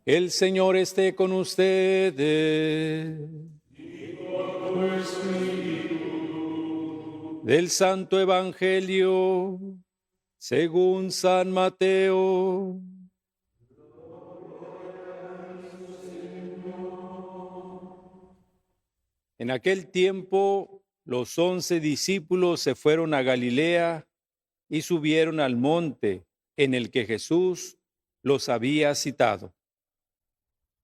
El Señor esté con ustedes. Del Santo Evangelio según San Mateo. En aquel tiempo, los 11 discípulos se fueron a Galilea y subieron al monte en el que Jesús los había citado.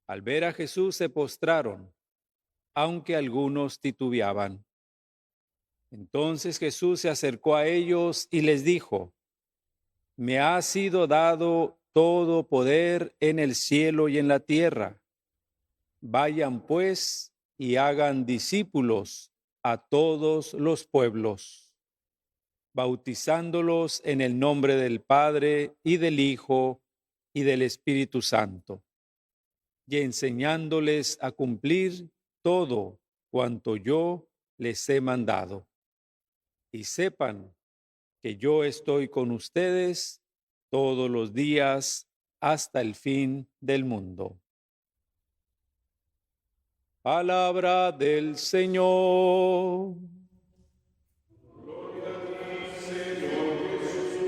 Al ver a Jesús se postraron, aunque algunos titubeaban. Entonces Jesús se acercó a ellos y les dijo: Me ha sido dado todo poder en el cielo y en la tierra. Vayan pues y hagan discípulos a todos los pueblos, bautizándolos en el nombre del Padre y del Hijo y del Espíritu Santo, y enseñándoles a cumplir todo cuanto yo les he mandado. Y sepan que yo estoy con ustedes todos los días hasta el fin del mundo. Palabra del Señor. Gloria a ti, Señor Jesús.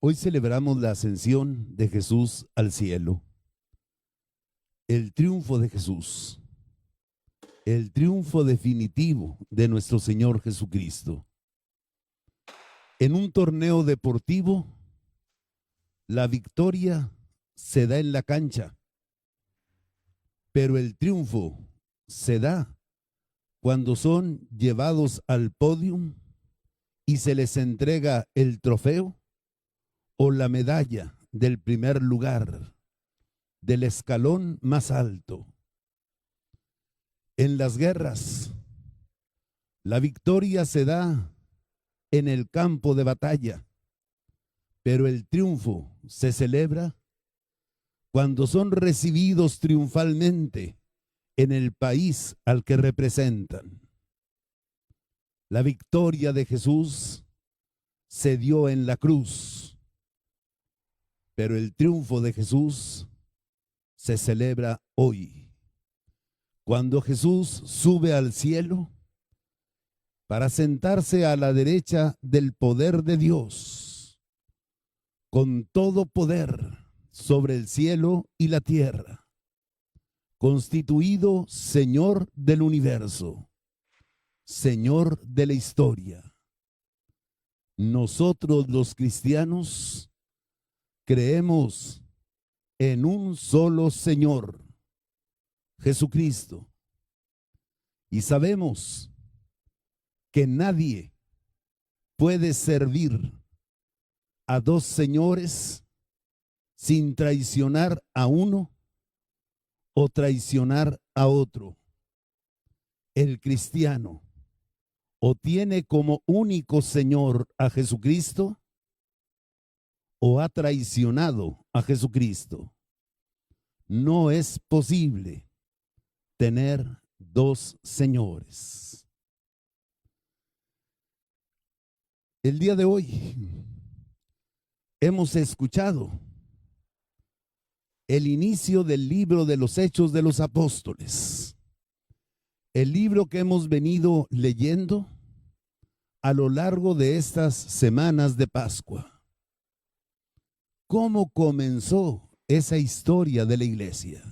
Hoy celebramos la ascensión de Jesús al cielo. El triunfo de Jesús, el triunfo definitivo de nuestro Señor Jesucristo. En un torneo deportivo, la victoria se da en la cancha, pero el triunfo se da cuando son llevados al podio y se les entrega el trofeo o la medalla del primer lugar, del escalón más alto. En las guerras, la victoria se da en el campo de batalla, pero el triunfo se celebra cuando son recibidos triunfalmente en el país al que representan. La victoria de Jesús se dio en la cruz, pero el triunfo de Jesús se celebra hoy, cuando Jesús sube al cielo para sentarse a la derecha del poder de Dios, con todo poder sobre el cielo y la tierra, constituido Señor del universo, Señor de la historia. Nosotros los cristianos creemos en un solo Señor, Jesucristo, y sabemos que nadie puede servir a dos señores sin traicionar a uno o traicionar a otro. El cristiano o tiene como único Señor a Jesucristo o ha traicionado a Jesucristo. No es posible tener dos señores. El día de hoy hemos escuchado el inicio del libro de los Hechos de los Apóstoles, el libro que hemos venido leyendo a lo largo de estas semanas de Pascua. ¿Cómo comenzó esa historia de la iglesia?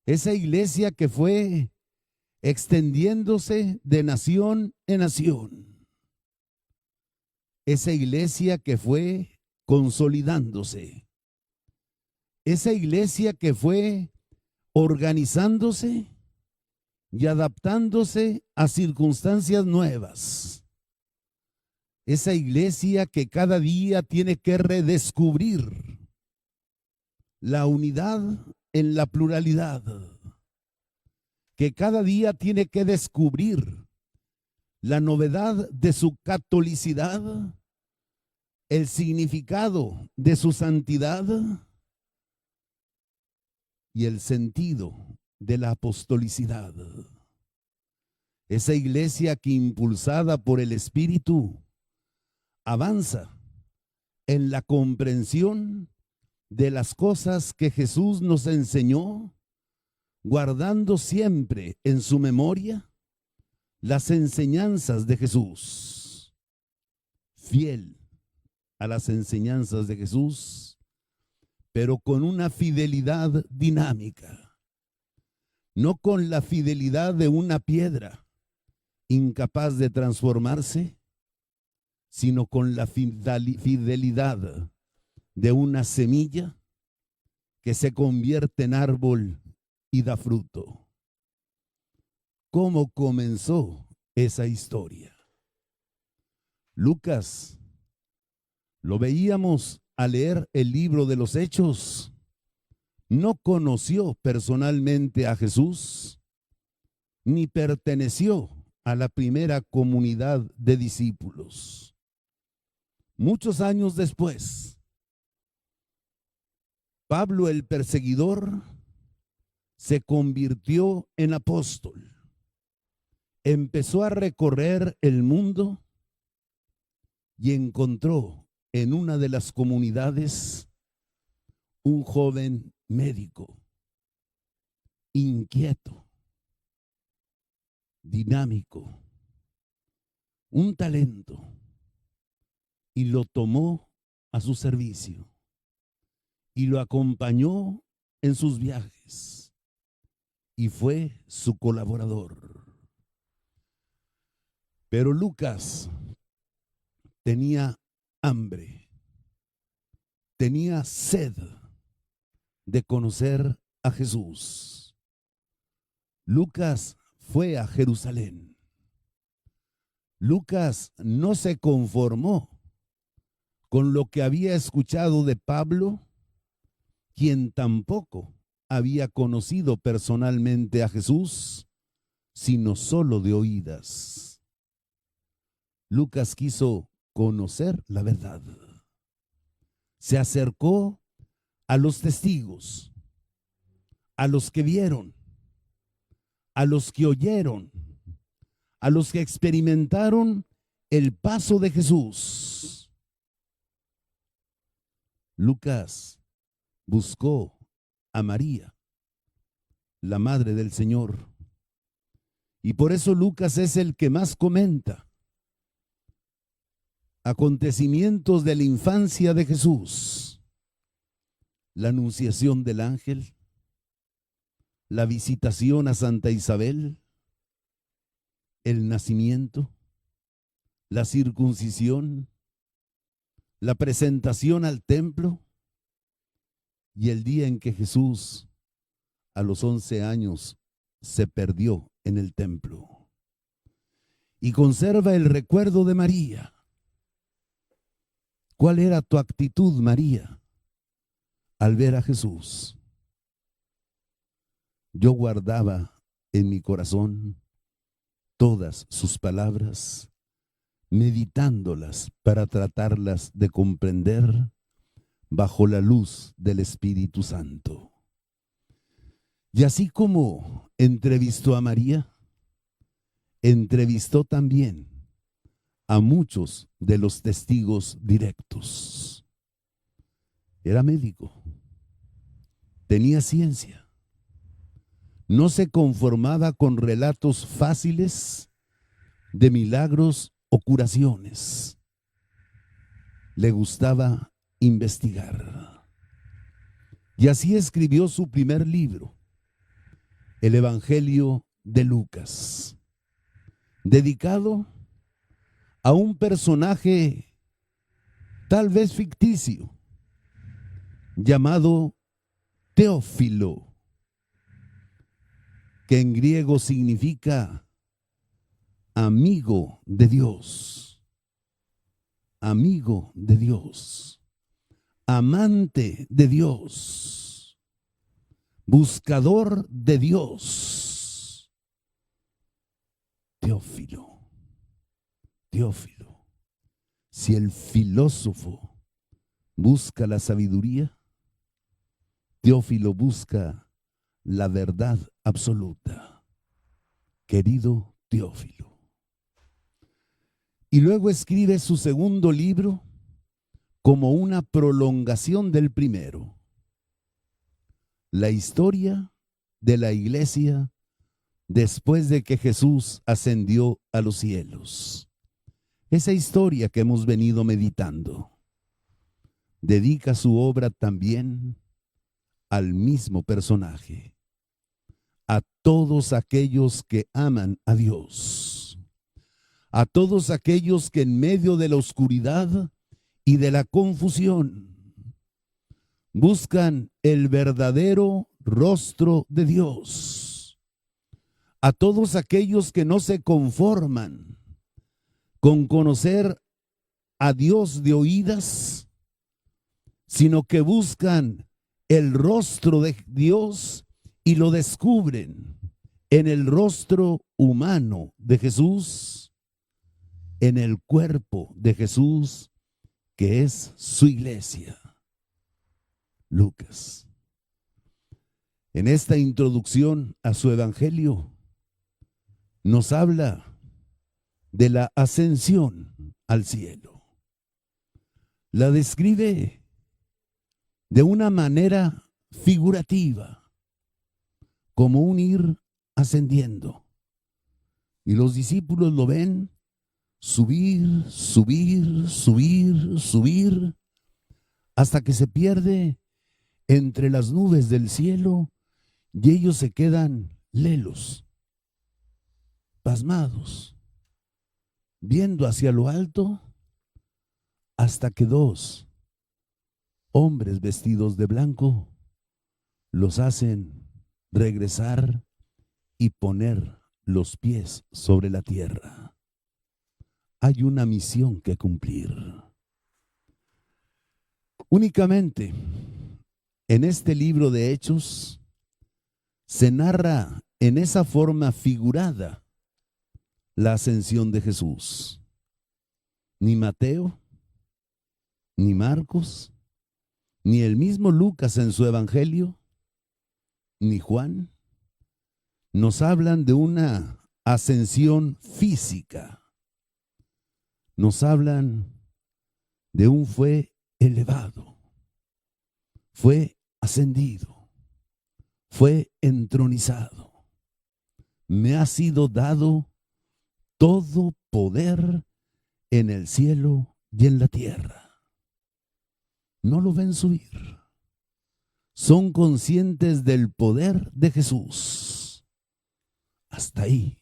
Esa iglesia que fue extendiéndose de nación en nación. Esa iglesia que fue consolidándose. Esa iglesia que fue organizándose y adaptándose a circunstancias nuevas. Esa iglesia que cada día tiene que redescubrir la unidad en la pluralidad, que cada día tiene que descubrir la novedad de su catolicidad, el significado de su santidad y el sentido de la apostolicidad. Esa iglesia que, impulsada por el Espíritu, avanza en la comprensión de las cosas que Jesús nos enseñó, guardando siempre en su memoria las enseñanzas de Jesús. Fiel a las enseñanzas de Jesús, pero con una fidelidad dinámica, no con la fidelidad de una piedra incapaz de transformarse, sino con la fidelidad de una semilla que se convierte en árbol y da fruto. ¿Cómo comenzó esa historia? Lucas, lo veíamos al leer el libro de los Hechos, no conoció personalmente a Jesús, ni perteneció a la primera comunidad de discípulos. Muchos años después, Pablo el perseguidor se convirtió en apóstol. Empezó a recorrer el mundo y encontró en una de las comunidades un joven médico, inquieto, dinámico, un talento, y lo tomó a su servicio y lo acompañó en sus viajes y fue su colaborador. Pero Lucas tenía hambre, tenía sed de conocer a Jesús. Lucas fue a Jerusalén. Lucas no se conformó con lo que había escuchado de Pablo, quien tampoco había conocido personalmente a Jesús, sino solo de oídas. Lucas quiso conocer la verdad. Se acercó a los testigos, a los que vieron, a los que oyeron, a los que experimentaron el paso de Jesús. Lucas buscó a María, la madre del Señor, y por eso Lucas es el que más comenta acontecimientos de la infancia de Jesús: la anunciación del ángel, la visitación a Santa Isabel, el nacimiento, la circuncisión, la presentación al templo y el día en que Jesús a los 11 años se perdió en el templo. Y conserva el recuerdo de María. ¿Cuál era tu actitud, María, al ver a Jesús? Yo guardaba en mi corazón todas sus palabras, meditándolas para tratarlas de comprender bajo la luz del Espíritu Santo. Y así como entrevistó a María, entrevistó también a muchos de los testigos directos. Era médico, tenía ciencia, no se conformaba con relatos fáciles de milagros o curaciones. Le gustaba investigar. Y así escribió su primer libro, el Evangelio de Lucas, dedicado a un personaje tal vez ficticio, llamado Teófilo, que en griego significa amigo de Dios. amigo de Dios, amante de Dios, buscador de Dios. Teófilo, Teófilo, si el filósofo busca la sabiduría, Teófilo busca la verdad absoluta. Querido Teófilo. Y luego escribe su segundo libro como una prolongación del primero. La historia de la iglesia después de que Jesús ascendió a los cielos. Esa historia que hemos venido meditando. Dedica su obra también al mismo personaje, a todos aquellos que aman a Dios, a todos aquellos que en medio de la oscuridad y de la confusión buscan el verdadero rostro de Dios, a todos aquellos que no se conforman con conocer a Dios de oídas, sino que buscan el rostro de Dios y lo descubren en el rostro humano de Jesús, en el cuerpo de Jesús, que es su iglesia. Lucas. En esta introducción a su evangelio, nos habla de la ascensión al cielo. La describe de una manera figurativa, como un ir ascendiendo. Y los discípulos lo ven subir, subir, subir, subir, hasta que se pierde entre las nubes del cielo y ellos se quedan lelos, pasmados, viendo hacia lo alto, hasta que dos hombres vestidos de blanco los hacen regresar y poner los pies sobre la tierra. Hay una misión que cumplir. Únicamente en este libro de Hechos se narra en esa forma figurada la ascensión de Jesús. Ni Mateo, ni Marcos, ni el mismo Lucas en su evangelio, ni Juan, nos hablan de una ascensión física. Nos hablan de un fue elevado, fue ascendido, fue entronizado. Me ha sido dado todo poder en el cielo y en la tierra. No lo ven subir. Son conscientes del poder de Jesús. Hasta ahí.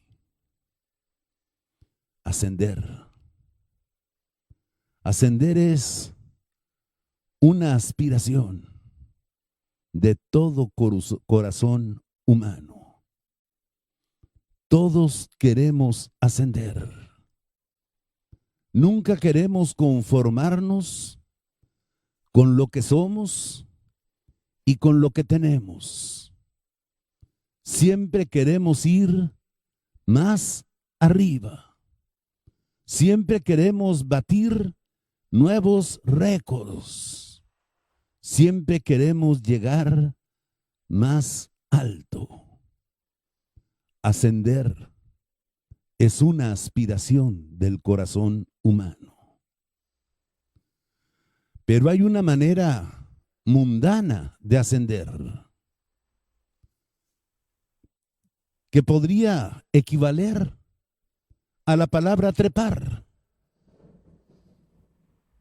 Ascender. Ascender es una aspiración de todo corazón humano. Todos queremos ascender. Nunca queremos conformarnos con lo que somos y con lo que tenemos. Siempre queremos ir más arriba. Siempre queremos batir nuevos récords. Siempre queremos llegar más alto. Ascender es una aspiración del corazón humano. Pero hay una manera mundana de ascender que podría equivaler a la palabra trepar.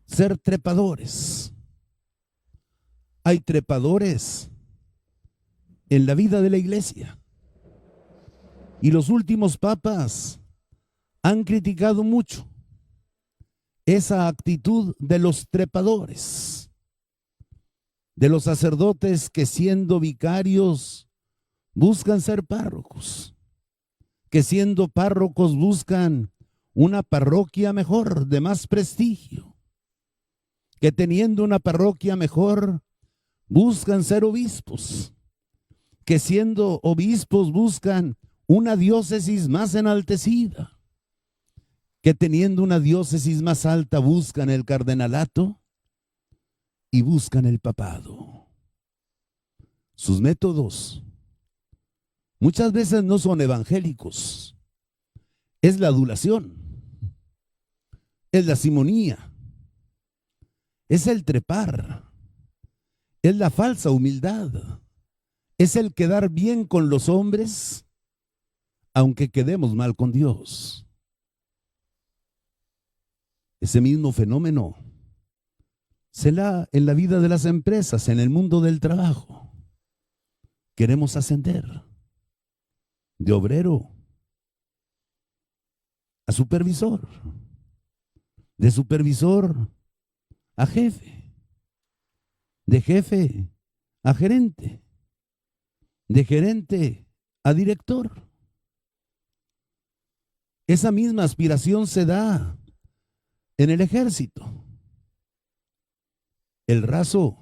Ser trepadores. Hay trepadores en la vida de la iglesia. Y los últimos papas han criticado mucho esa actitud de los trepadores, de los sacerdotes que siendo vicarios buscan ser párrocos, que siendo párrocos buscan una parroquia mejor, de más prestigio, que teniendo una parroquia mejor, buscan ser obispos, que siendo obispos buscan una diócesis más enaltecida, que teniendo una diócesis más alta buscan el cardenalato y buscan el papado. Sus métodos muchas veces no son evangélicos. Es la adulación, es la simonía, es el trepar, es la falsa humildad, es el quedar bien con los hombres, aunque quedemos mal con Dios. Ese mismo fenómeno se da en la vida de las empresas, en el mundo del trabajo. Queremos ascender de obrero a supervisor, de supervisor a jefe, de jefe a gerente, de gerente a director. Esa misma aspiración se da en el ejército. El raso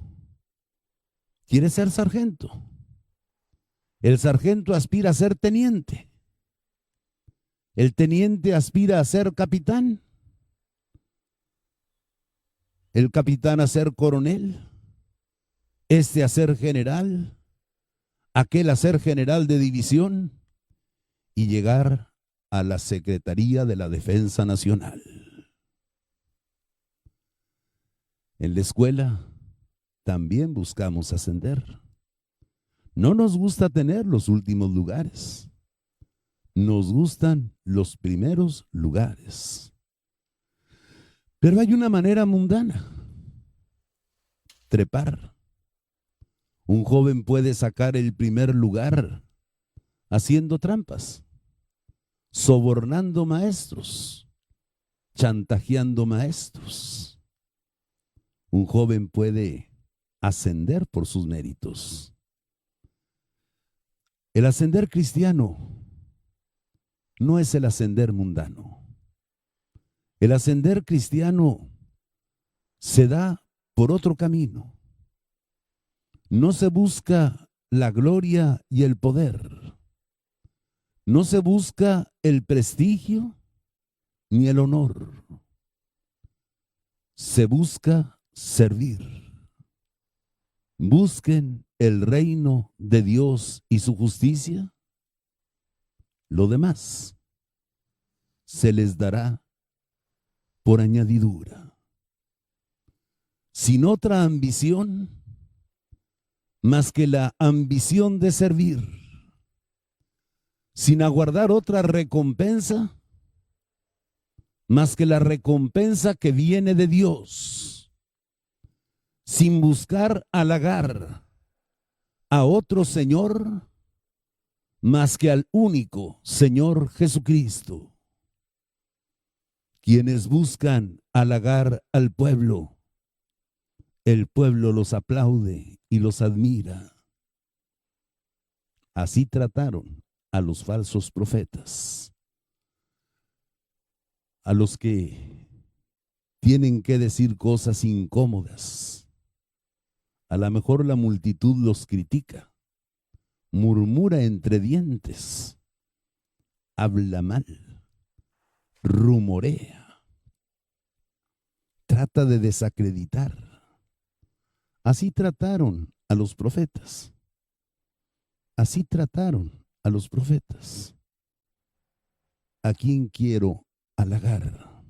quiere ser sargento. El sargento aspira a ser teniente. El teniente aspira a ser capitán. El capitán a ser coronel. Este a ser general. Aquel a ser general de división. Y llegar a la Secretaría de la Defensa Nacional. En la escuela también buscamos ascender. No nos gusta tener los últimos lugares. Nos gustan los primeros lugares. Pero hay una manera mundana. Trepar. Un joven puede sacar el primer lugar haciendo trampas, sobornando maestros, chantajeando maestros. Un joven puede ascender por sus méritos. El ascender cristiano no es el ascender mundano. El ascender cristiano se da por otro camino. No se busca la gloria y el poder. No se busca el prestigio ni el honor. Se busca servir. Busquen el reino de Dios y su justicia. Lo demás se les dará por añadidura. Sin otra ambición más que la ambición de servir, sin aguardar otra recompensa más que la recompensa que viene de Dios, sin buscar halagar a otro Señor más que al único Señor Jesucristo. Quienes buscan halagar al pueblo, el pueblo los aplaude y los admira. Así trataron a los falsos profetas, a los que tienen que decir cosas incómodas. A lo mejor la multitud los critica, murmura entre dientes, habla mal, rumorea, trata de desacreditar. Así trataron a los profetas. Así trataron a los profetas. ¿A quién quiero halagar?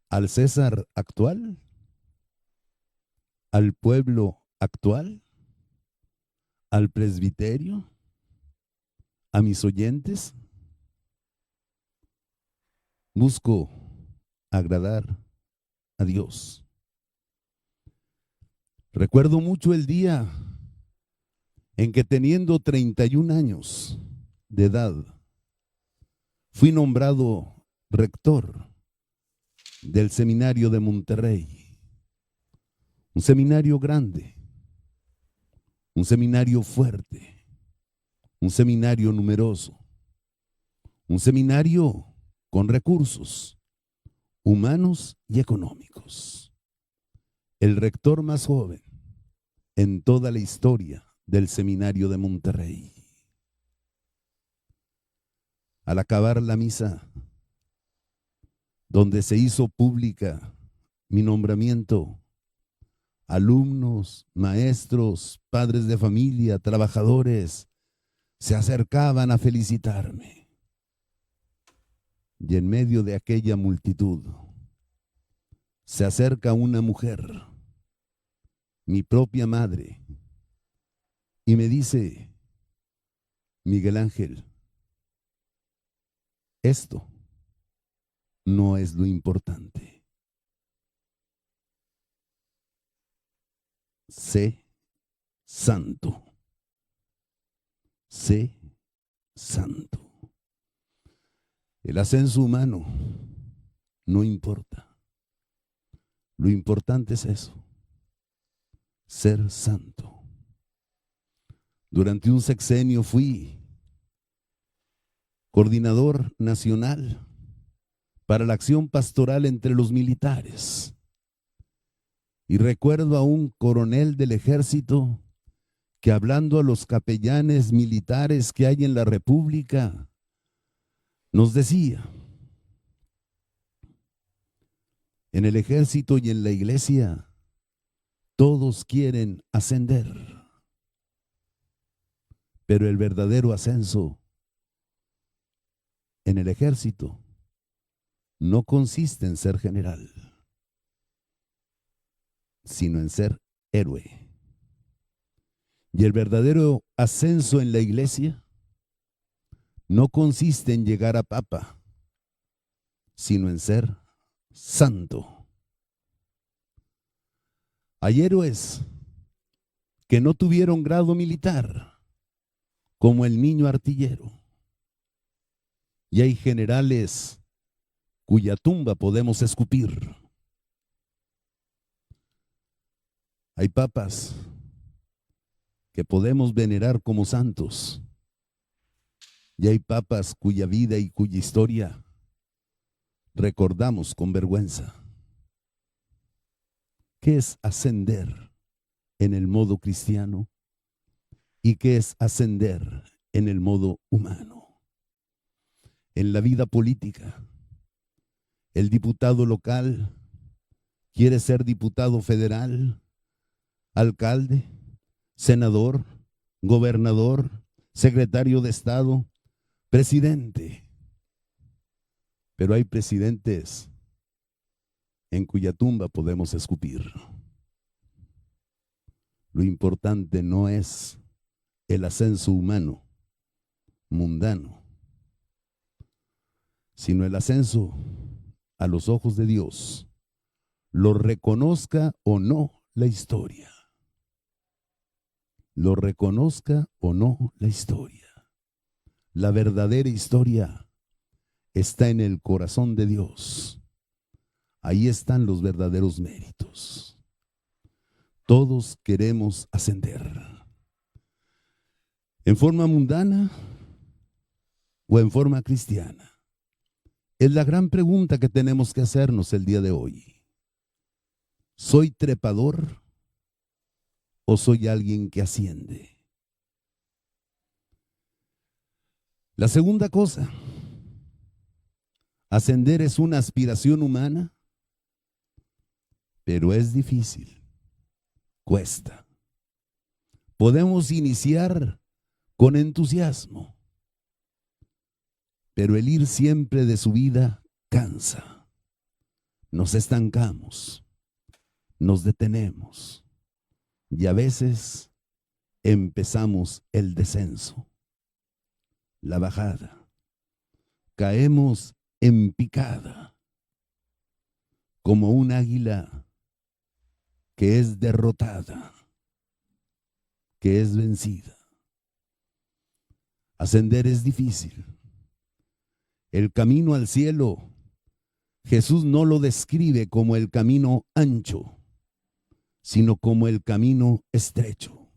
¿Al César actual? ¿Al pueblo actual? ¿Al presbiterio? ¿A mis oyentes? Busco agradar a Dios. Recuerdo mucho el día en que, teniendo 31 años de edad, fui nombrado rector del seminario de Monterrey. Un seminario grande, un seminario fuerte, un seminario numeroso, un seminario con recursos humanos y económicos. el rector más joven en toda la historia del Seminario de Monterrey. Al acabar la misa, donde se hizo pública mi nombramiento, alumnos, maestros, padres de familia, trabajadores, se acercaban a felicitarme. Y en medio de aquella multitud, se acerca una mujer, mi propia madre, y me dice: Miguel Ángel, esto no es lo importante. Sé santo. Sé santo. El ascenso humano no importa. Lo importante es eso, ser santo. Durante un sexenio fui coordinador nacional para la acción pastoral entre los militares. Y recuerdo a un coronel del ejército que, hablando a los capellanes militares que hay en la República, nos decía: en el ejército y en la iglesia, todos quieren ascender, pero el verdadero ascenso en el ejército no consiste en ser general, sino en ser héroe. Y el verdadero ascenso en la iglesia no consiste en llegar a papa, sino en ser santo. Hay héroes que no tuvieron grado militar, como el niño artillero. Y hay generales cuya tumba podemos escupir. Hay papas que podemos venerar como santos. Y hay papas cuya vida y cuya historia recordamos con vergüenza. ¿Qué es ascender en el modo cristiano? ¿Y qué es ascender en el modo humano? En la vida política, el diputado local quiere ser diputado federal, alcalde, senador, gobernador, secretario de Estado, presidente. Pero hay presidentes en cuya tumba podemos escupir. Lo importante no es el ascenso humano, mundano, sino el ascenso a los ojos de Dios, lo reconozca o no la historia. Lo reconozca o no la historia. La verdadera historia está en el corazón de Dios. Ahí están los verdaderos méritos. Todos queremos ascender. ¿En forma mundana o en forma cristiana? Es la gran pregunta que tenemos que hacernos el día de hoy. ¿Soy trepador o soy alguien que asciende? La segunda cosa, ascender es una aspiración humana, pero es difícil, cuesta. Podemos iniciar con entusiasmo, pero el ir siempre de subida cansa. Nos estancamos, nos detenemos y a veces empezamos el descenso, la bajada. Caemos en picada, como un águila que es derrotada, que es vencida. Ascender es difícil. El camino al cielo, Jesús no lo describe como el camino ancho, sino como el camino estrecho.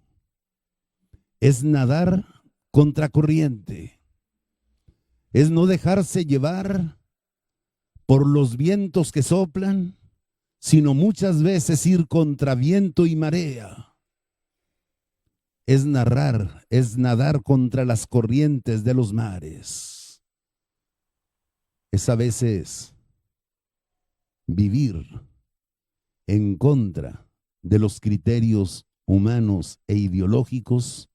Es nadar contracorriente. Es no dejarse llevar por los vientos que soplan, sino muchas veces ir contra viento y marea. Es nadar contra las corrientes de los mares. Es a veces vivir en contra de los criterios humanos e ideológicos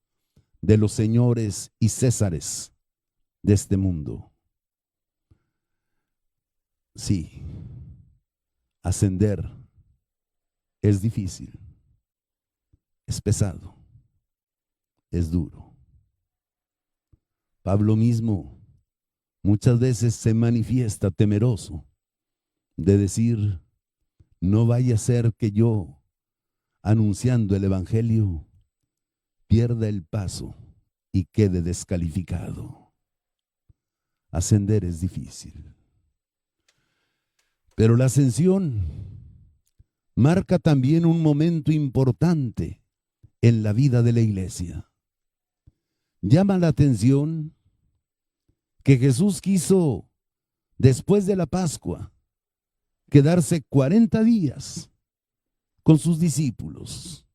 de los señores y césares de este mundo. Sí, ascender es difícil, es pesado, es duro. Pablo mismo muchas veces se manifiesta temeroso de decir: no vaya a ser que yo, anunciando el evangelio, pierda el paso y quede descalificado. Ascender es difícil. Pero la ascensión marca también un momento importante en la vida de la iglesia. Llama la atención que Jesús quiso, después de la Pascua, quedarse 40 días con sus discípulos.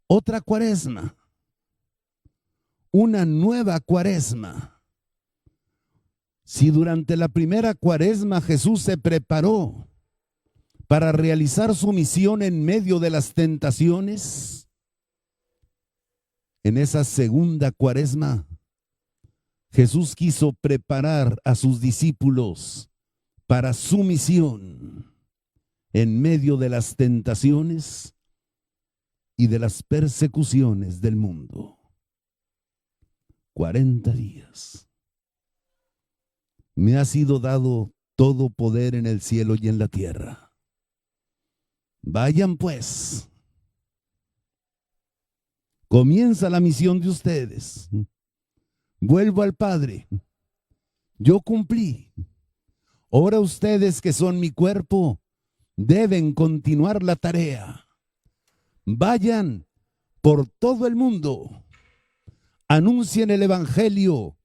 Otra cuaresma, una nueva cuaresma. Si durante la primera cuaresma Jesús se preparó para realizar su misión en medio de las tentaciones, en esa segunda cuaresma Jesús quiso preparar a sus discípulos para su misión en medio de las tentaciones y de las persecuciones del mundo. 40 días. Me ha sido dado todo poder en el cielo y en la tierra. Vayan pues. Comienza la misión de ustedes. Vuelvo al Padre. Yo cumplí. Ahora ustedes, que son mi cuerpo, deben continuar la tarea. Vayan por todo el mundo. Anuncien el evangelio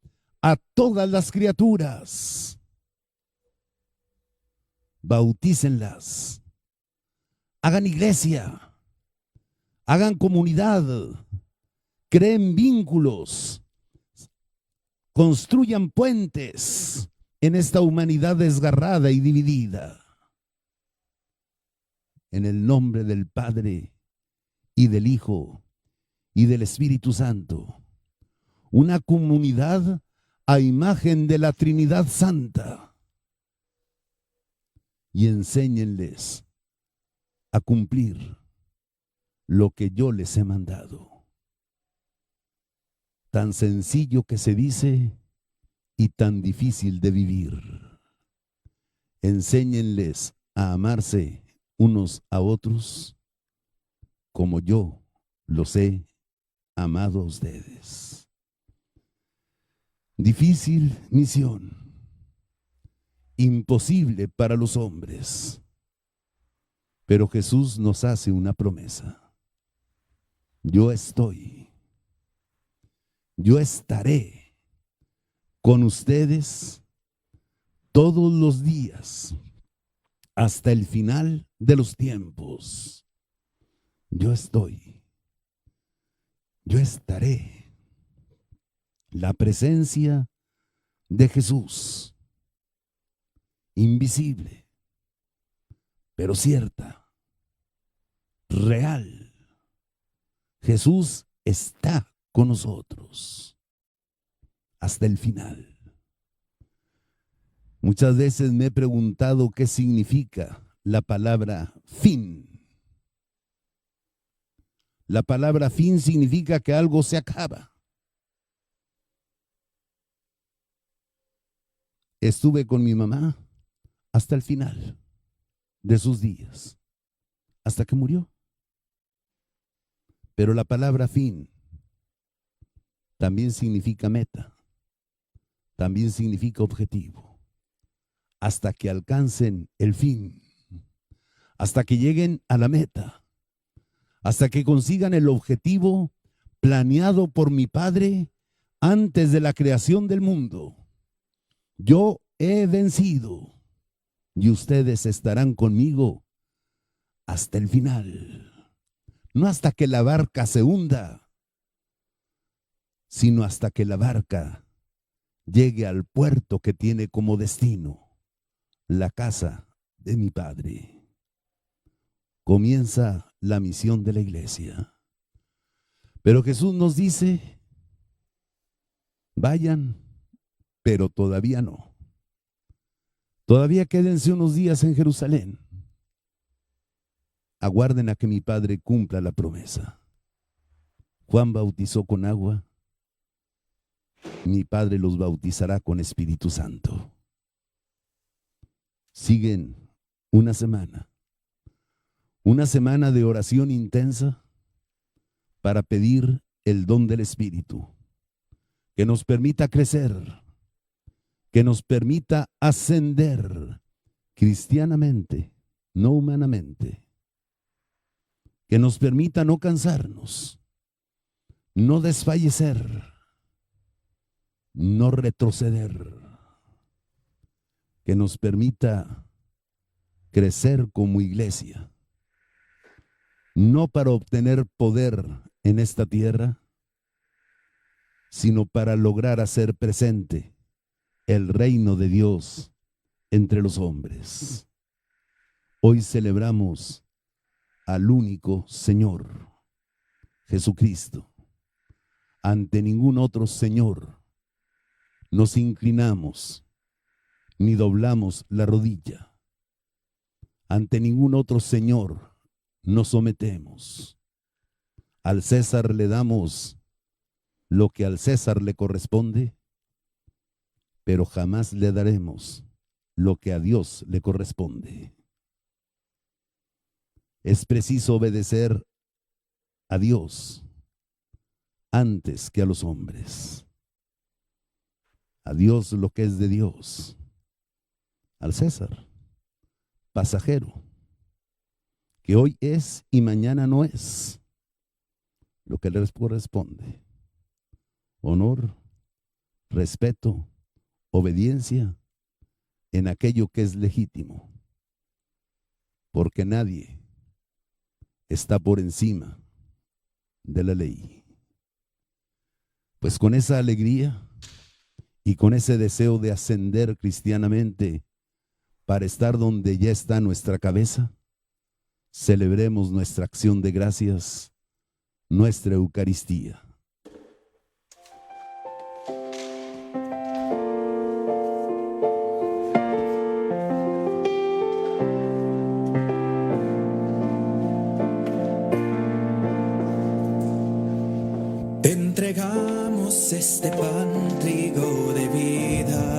a todas las criaturas. Bautícenlas. Hagan iglesia. Hagan comunidad. Creen vínculos. Construyan puentes en esta humanidad desgarrada y dividida. En el nombre del Padre y del Hijo y del Espíritu Santo. Una comunidad a imagen de la Trinidad Santa. Y enséñenles a cumplir lo que yo les he mandado. Tan sencillo que se dice y tan difícil de vivir. Enséñenles a amarse unos a otros como yo los he amado a ustedes. Difícil misión, imposible para los hombres, pero Jesús nos hace una promesa. Yo estaré con ustedes todos los días hasta el final de los tiempos. Yo estaré. La presencia de Jesús, invisible, pero cierta, real. Jesús está con nosotros hasta el final. Muchas veces me he preguntado qué significa la palabra fin. La palabra fin significa que algo se acaba. Estuve con mi mamá hasta el final de sus días, hasta que murió. Pero la palabra fin también significa meta, también significa objetivo. Hasta que alcancen el fin, hasta que lleguen a la meta, hasta que consigan el objetivo planeado por mi Padre antes de la creación del mundo. Yo he vencido y ustedes estarán conmigo hasta el final, no hasta que la barca se hunda, sino hasta que la barca llegue al puerto que tiene como destino la casa de mi Padre. Comienza la misión de la iglesia. Pero Jesús nos dice, vayan, pero todavía no. Todavía quédense unos días en Jerusalén. Aguarden a que mi Padre cumpla la promesa. Juan bautizó con agua. Mi Padre los bautizará con Espíritu Santo. Siguen una semana de oración intensa para pedir el don del Espíritu, que nos permita crecer, que nos permita ascender cristianamente, no humanamente, que nos permita no cansarnos, no desfallecer, no retroceder, que nos permita crecer como iglesia, no para obtener poder en esta tierra, sino para lograr hacer presente el reino de Dios entre los hombres. Hoy celebramos al único Señor, Jesucristo. Ante ningún otro Señor nos inclinamos ni doblamos la rodilla. Ante ningún otro Señor nos sometemos. Al César le damos lo que al César le corresponde, pero jamás le daremos lo que a Dios le corresponde. Es preciso obedecer a Dios antes que a los hombres. A Dios lo que es de Dios, al César, pasajero, que hoy es y mañana no es, lo que les corresponde. Honor, respeto, obediencia en aquello que es legítimo, porque nadie está por encima de la ley. Pues con esa alegría y con ese deseo de ascender cristianamente para estar donde ya está nuestra cabeza, celebremos nuestra acción de gracias, nuestra Eucaristía. Te entregamos este pan, trigo de vida.